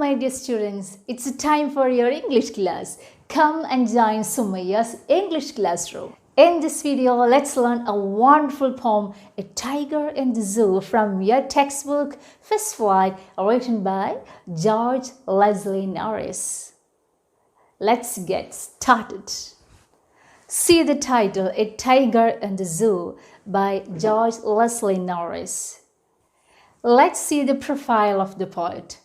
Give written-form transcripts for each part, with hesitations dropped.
my dear students, it's time for your English class. Come and join Sumayya's English Classroom. In this video, let's learn a wonderful poem, A Tiger in the Zoo, from your textbook, First Flight, written by George Leslie Norris. Let's get started. See the title, A Tiger in the Zoo, by George Leslie Norris. Let's see the profile of the poet.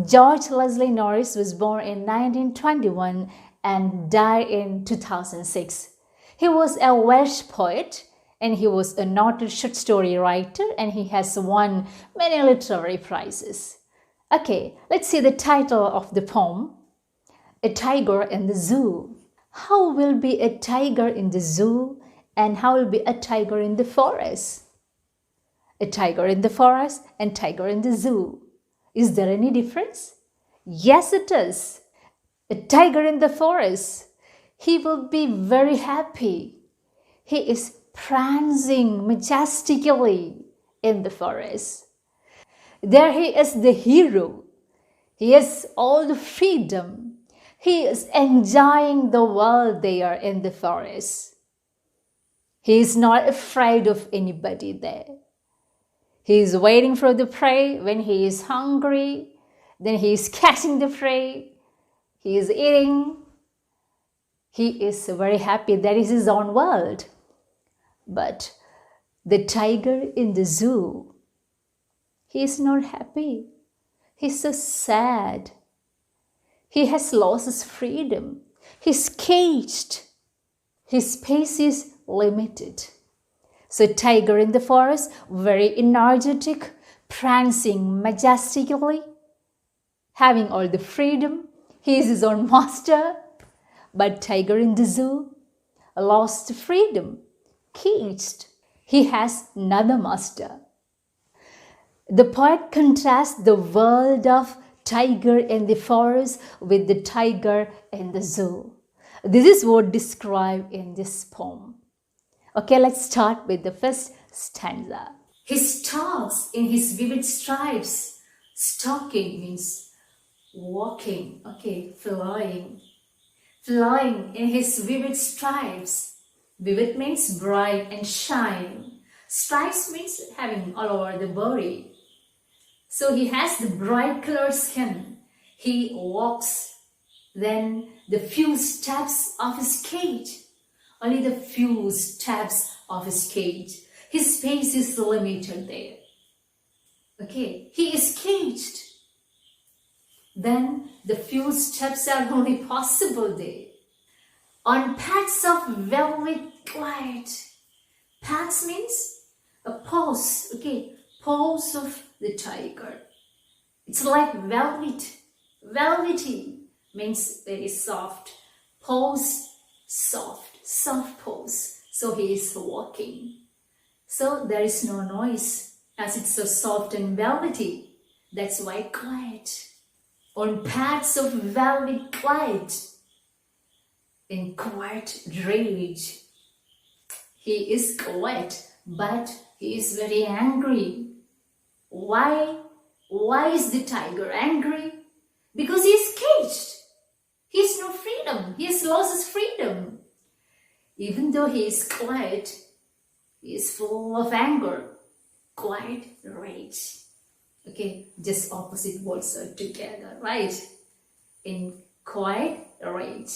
George Leslie Norris was born in 1921 and died in 2006. He was a Welsh poet and he was a noted short story writer, and he has won many literary prizes. Okay, let's see the title of the poem, A Tiger in the Zoo. How will be a tiger in the zoo and how will be a tiger in the forest? A tiger in the forest and tiger in the zoo. Is there any difference? Yes, it is. A tiger in the forest, he will be very happy. He is prancing majestically in the forest. There he is the hero. He has all the freedom. He is enjoying the world there in the forest. He is not afraid of anybody there. He is waiting for the prey when he is hungry. Then he is catching the prey. He is eating. He is very happy. That is his own world. But the tiger in the zoo, he is not happy. He is so sad. He has lost his freedom. He is caged. His space is limited. So tiger in the forest, very energetic, prancing majestically, having all the freedom. He is his own master. But tiger in the zoo, lost freedom, caged. He has another master. The poet contrasts the world of tiger in the forest with the tiger in the zoo. This is what described in this poem. Okay, let's start with the first stanza. He stalks in his vivid stripes. Stalking means walking, okay, flying. Flying in his vivid stripes. Vivid means bright and shining. Stripes means having all over the body. So he has the bright colored skin. He walks. Then the few steps of his cage. Only the few steps of his cage. His space is limited there. Okay, he is caged. Then the few steps are only possible there. On paths of velvet quiet. Paths means a paws. Okay, paws of the tiger. It's like velvet. Velvety means very soft. Paws, soft paws. So he is walking. So there is no noise as it's so soft and velvety. That's why quiet. On paths of velvet quiet. In quiet rage. He is quiet, but he is very angry. Why? Why is the tiger angry? Because he is caged. He has no freedom. He has lost his freedom. Even though he is quiet, he is full of anger. Quiet rage. Okay, just opposite words are together, right? In quiet rage.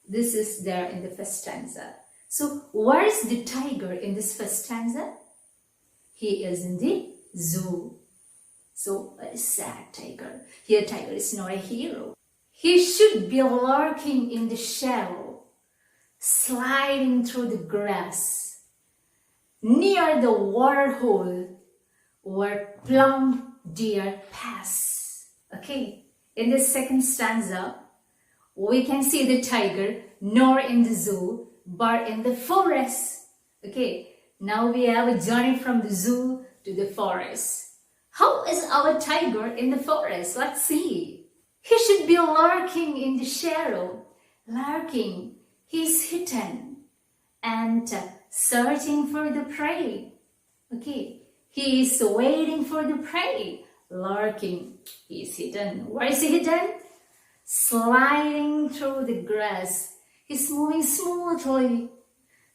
This is there in the first stanza. So where is the tiger in this first stanza? He is in the zoo. So a sad tiger. Here tiger is not a hero. He should be lurking in the shadow, sliding through the grass, near the water hole where plump deer pass. Okay, in the second stanza, we can see the tiger not in the zoo but in the forest. Okay, now we have a journey from the zoo to the forest. How is our tiger in the forest? Let's see. He should be lurking in the shadow. Lurking, he's hidden and searching for the prey. Okay, he is waiting for the prey. lurking. He is hidden. Where is he hidden? Sliding through the grass. He's moving smoothly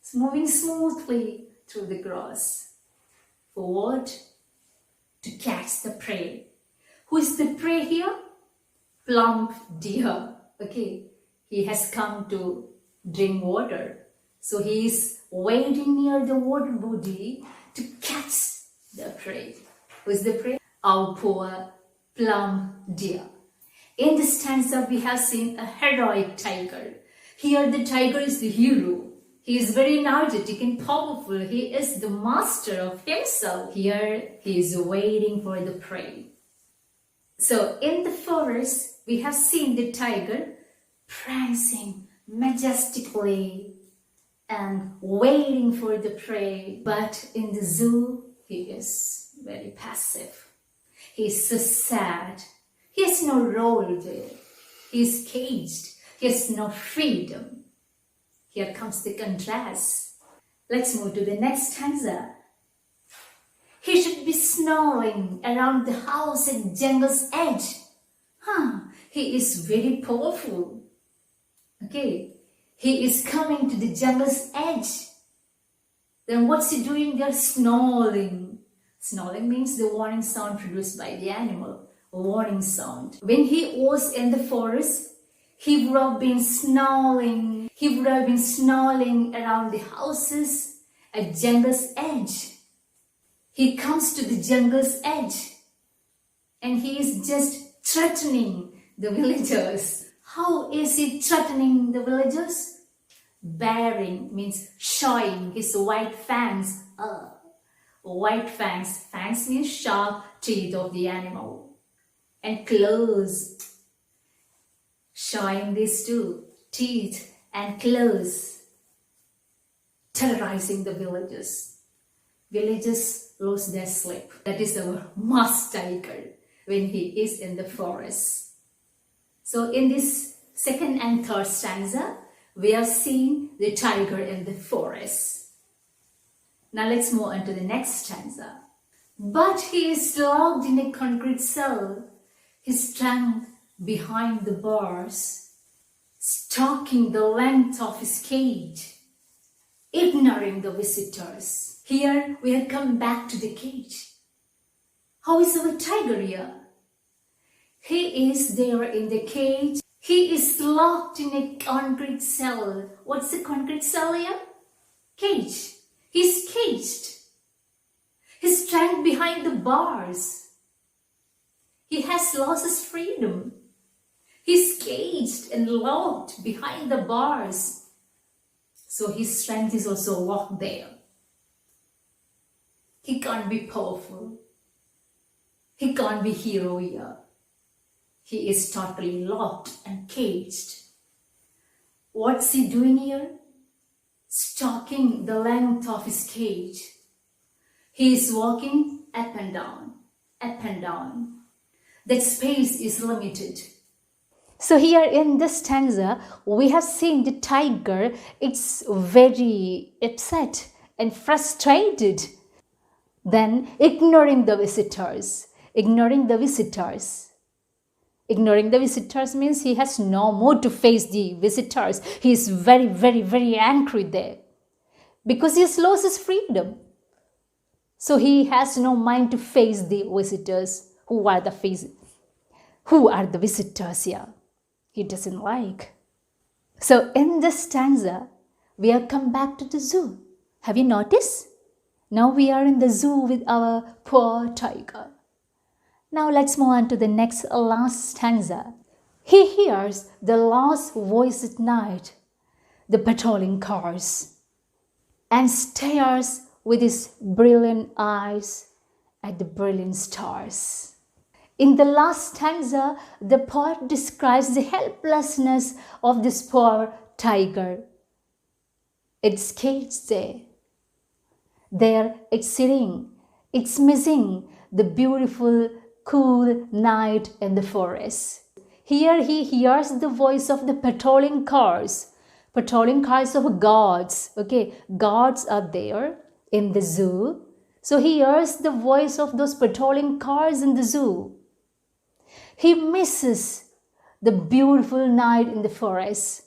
through the grass. For what? To catch the prey. Who is the prey here? Plump deer. Okay, he has come to drink water. So he is waiting near the water body to catch the prey. Who is the prey? Our poor plump deer. In this stanza, we have seen a heroic tiger. Here the tiger is the hero. He is very energetic and powerful. He is the master of himself. Here he is waiting for the prey. So in the forest, we have seen the tiger prancing majestically and waiting for the prey. But in the zoo, he is very passive. He is so sad. He has no role there. He is caged. He has no freedom. Here comes the contrast. Let's move to the next stanza. He should be snarling around the house at jungle's edge. He is very powerful. Okay, he is coming to the jungle's edge. Then what's he doing there? Snarling. Snarling means the warning sound produced by the animal. A warning sound. When he was in the forest, he would have been snarling. He would have been snarling around the houses at jungle's edge. He comes to the jungle's edge and he is just threatening the villagers. How is he threatening the villagers? Baring means showing his white fangs. White fangs. Fangs means sharp teeth of the animal. And claws. Showing these two, teeth and claws. Terrorizing the villagers. Villagers lose their sleep. That is our masked tiger when he is in the forest. So in this second and third stanza, we have seen the tiger in the forest. Now let's move on to the next stanza. But he is locked in a concrete cell, his trunk behind the bars, stalking the length of his cage, ignoring the visitors. Here we have come back to the cage. How is our tiger here? He is there in the cage. He is locked in a concrete cell. What's the concrete cell here? Cage. He's caged. He's trapped behind the bars. He has lost his freedom. He's caged and locked behind the bars. So his strength is also locked there. He can't be powerful. He can't be hero here. He is totally locked and caged. What's he doing here? Stalking the length of his cage. He is walking up and down, up and down. That space is limited. So here in this stanza, we have seen the tiger, it's very upset and frustrated. Then ignoring the visitors. Ignoring the visitors. Ignoring the visitors means he has no more to face the visitors. He is very, very, very angry there. Because he has lost his freedom. So he has no mind to face the visitors. Who are the visitors here? He doesn't like. So in this stanza, we have come back to the zoo. Have you noticed? Now we are in the zoo with our poor tiger. Now let's move on to the last stanza. He hears the last voice at night, the patrolling cars, and stares with his brilliant eyes at the brilliant stars. In the last stanza, the poet describes the helplessness of this poor tiger. It's caged there. There it's sitting. It's missing the beautiful, cool night in the forest. Here he hears the voice of the patrolling cars of guards. Okay, guards are there in the zoo. So he hears the voice of those patrolling cars in the zoo. He misses the beautiful night in the forest.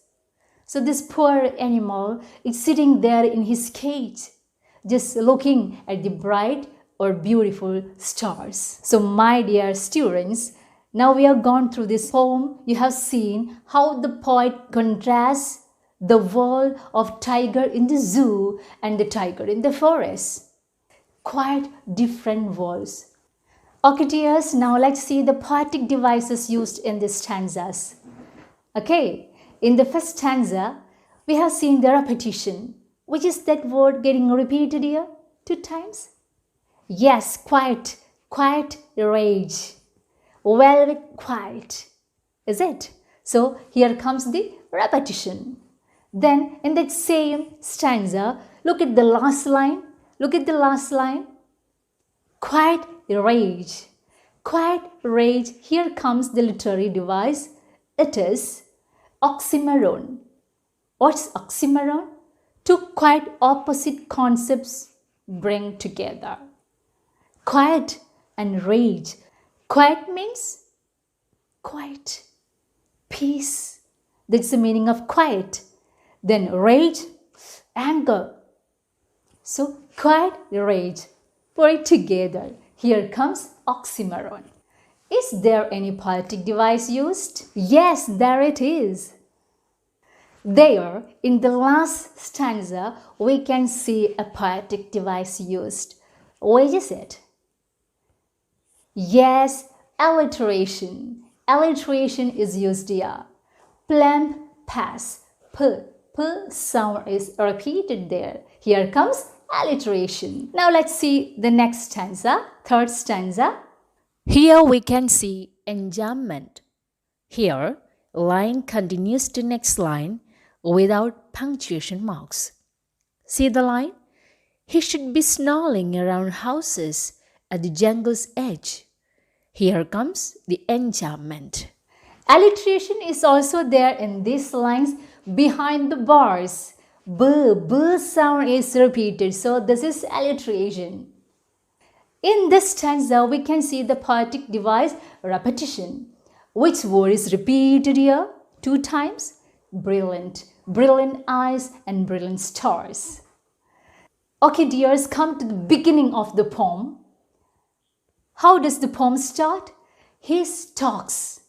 So this poor animal is sitting there in his cage, just looking at the bright or beautiful stars. So my dear students, now we have gone through this poem. You have seen how the poet contrasts the world of tiger in the zoo and the tiger in the forest. Quite different worlds. Okay dears, now let's see the poetic devices used in these stanzas. Okay, in the first stanza, we have seen the repetition. Which is that word getting repeated here 2 times? Yes, quiet, quiet rage. Velvet quiet, is it? So here comes the repetition. Then in that same stanza, look at the last line. Look at the last line. Quiet rage. Quiet rage. Here comes the literary device. It is oxymoron. What's oxymoron? Two quite opposite concepts bring together. Quiet and rage. Quiet means quiet, peace. That's the meaning of quiet. Then rage, anger. So quiet, rage. Put it together. Here comes oxymoron. Is there any poetic device used? Yes, there it is. There, in the last stanza, we can see a poetic device used. Which is it? Yes, alliteration. Alliteration is used here. Plump, pass, p sound is repeated there. Here comes alliteration. Now let's see the next stanza, third stanza. Here we can see enjambment. Here, line continues to next line without punctuation marks. See the line? He should be snarling around houses at the jungle's edge. Here comes the enjambment. Alliteration is also there in these lines behind the bars. B sound is repeated, so this is alliteration. In this stanza, we can see the poetic device repetition. Which word is repeated here 2 times? Brilliant. Brilliant eyes and brilliant stars. Okay, dears, come to the beginning of the poem. How does the poem start? He stalks.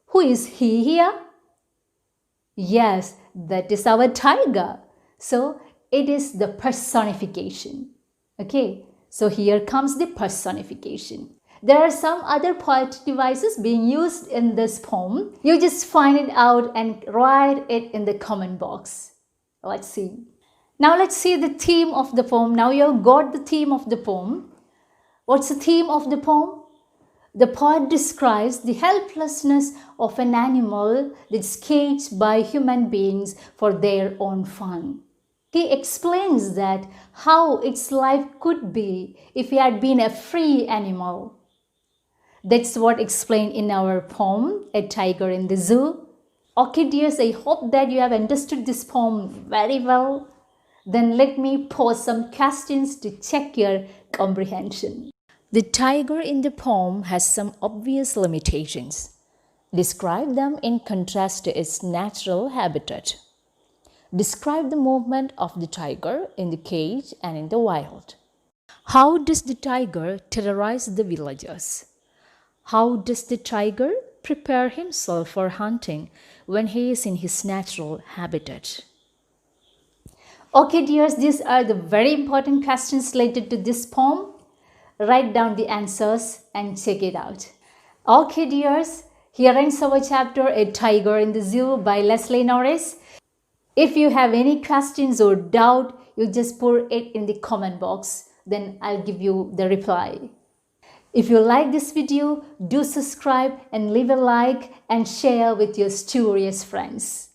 Who is he here? Yes, that is our tiger. So it is the personification. Okay, so here comes the personification. There are some other poetic devices being used in this poem. You just find it out and write it in the comment box. Let's see. Now let's see the theme of the poem. Now you have got the theme of the poem. What's the theme of the poem? The poet describes the helplessness of an animal that's caged by human beings for their own fun. He explains that how its life could be if it had been a free animal. That's what explained in our poem, A Tiger in the Zoo. Okay dears, I hope that you have understood this poem very well. Then let me pose some questions to check your comprehension. The tiger in the poem has some obvious limitations. Describe them in contrast to its natural habitat. Describe the movement of the tiger in the cage and in the wild. How does the tiger terrorize the villagers? How does the tiger prepare himself for hunting when he is in his natural habitat? Okay dears, these are the very important questions related to this poem. Write down the answers and check it out. Okay dears, here ends our chapter A Tiger in the Zoo by Leslie Norris. If you have any questions or doubt, you just put it in the comment box. Then I'll give you the reply. If you like this video, do subscribe and leave a like and share with your studious friends.